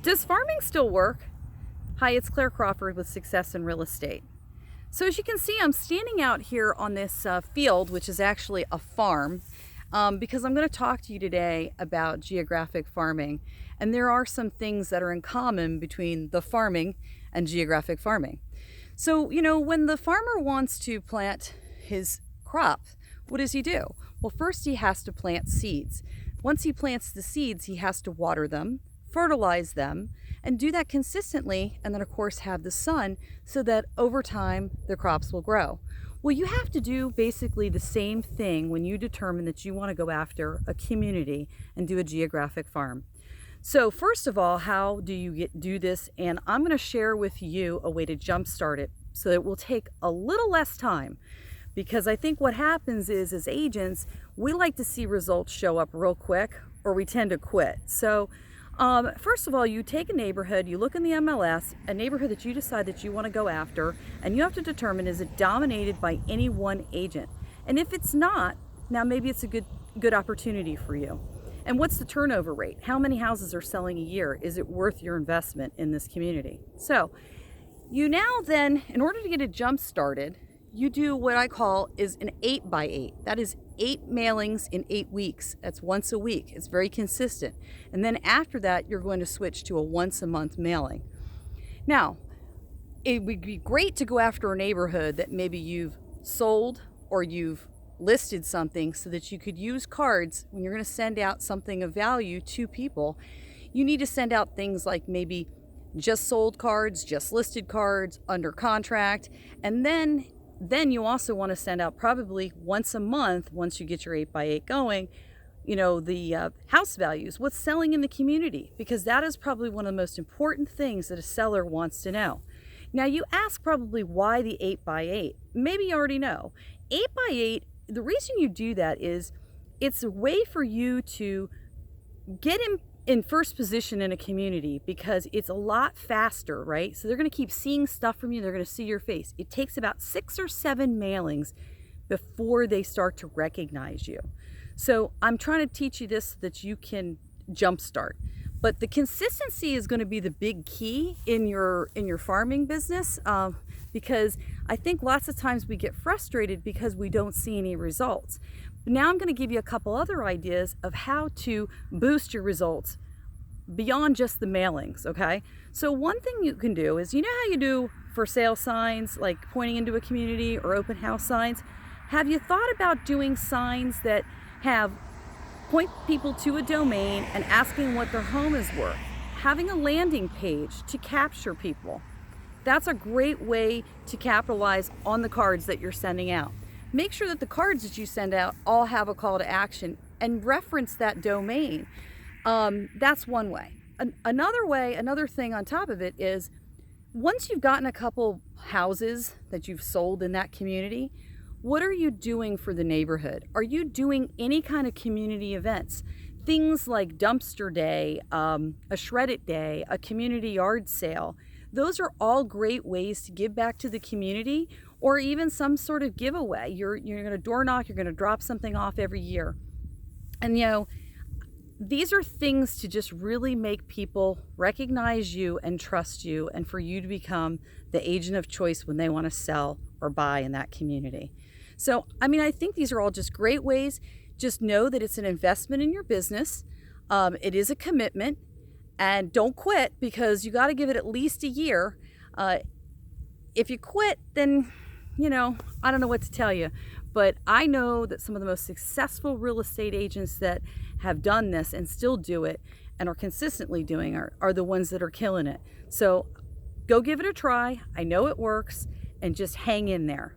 Does farming still work? Hi, it's Claire Crawford with Success in Real Estate. So as you can see, I'm standing out here on this field, which is actually a farm, because I'm going to talk to you today about geographic farming. And there are some things that are in common between the farming and geographic farming. So, when the farmer wants to plant his crop, what does he do? Well, first he has to plant seeds. Once he plants the seeds, he has to water them, fertilize them, and do that consistently, and then of course have the sun so that over time the crops will grow. Well, you have to do basically the same thing when you determine that you want to go after a community and do a geographic farm. So first of all, how do you do this? And I'm going to share with you a way to jumpstart it so that it will take a little less time. Because I think what happens is, as agents, we like to see results show up real quick, or we tend to quit. So first of all, you take a neighborhood, you look in the MLS, a neighborhood that you decide that you want to go after, and you have to determine, is it dominated by any one agent? And if it's not, now maybe it's a good opportunity for you. And what's the turnover rate? How many houses are selling a year? Is it worth your investment in this community? So you now then, in order to get a jump started, you do what I call is an 8x8. That is 8 mailings in 8 weeks. That's once a week. It's very consistent. And then after that, you're going to switch to a once a month mailing. Now, it would be great to go after a neighborhood that maybe you've sold or you've listed something so that you could use cards when you're going to send out something of value to people. You need to send out things like maybe just sold cards, just listed cards, under contract, and then you also want to send out probably once a month, once you get your 8x8 going, the house values, what's selling in the community, because that is probably one of the most important things that a seller wants to know. Now, you ask probably why the 8x8. Maybe you already know. 8x8, the reason you do that is it's a way for you to get in first position in a community, because it's a lot faster, right? So they're going to keep seeing stuff from you. They're going to see your face. It takes about 6 or 7 mailings before they start to recognize you. So I'm trying to teach you this so that you can jumpstart. But the consistency is going to be the big key in your farming business, because I think lots of times we get frustrated because we don't see any results. But now I'm going to give you a couple other ideas of how to boost your results beyond just the mailings, okay? So one thing you can do is, how you do for sale signs, like pointing into a community, or open house signs? Have you thought about doing signs that point people to a domain and asking what their home is worth? Having a landing page to capture people. That's a great way to capitalize on the cards that you're sending out. Make sure that the cards that you send out all have a call to action and reference that domain. That's one way. Another thing on top of it is, once you've gotten a couple houses that you've sold in that community, what are you doing for the neighborhood? Are you doing any kind of community events? Things like dumpster day, a shred it day, a community yard sale. Those are all great ways to give back to the community, or even some sort of giveaway. You're going to door knock, you're going to drop something off every year. And these are things to just really make people recognize you and trust you, and for you to become the agent of choice when they want to sell or buy in that community. So, I think these are all just great ways. Just know that it's an investment in your business. It is a commitment, and don't quit, because you got to give it at least a year. If you quit, then, I don't know what to tell you. But I know that some of the most successful real estate agents that have done this and still do it and are consistently doing are the ones that are killing it. So go give it a try. I know it works, and just hang in there.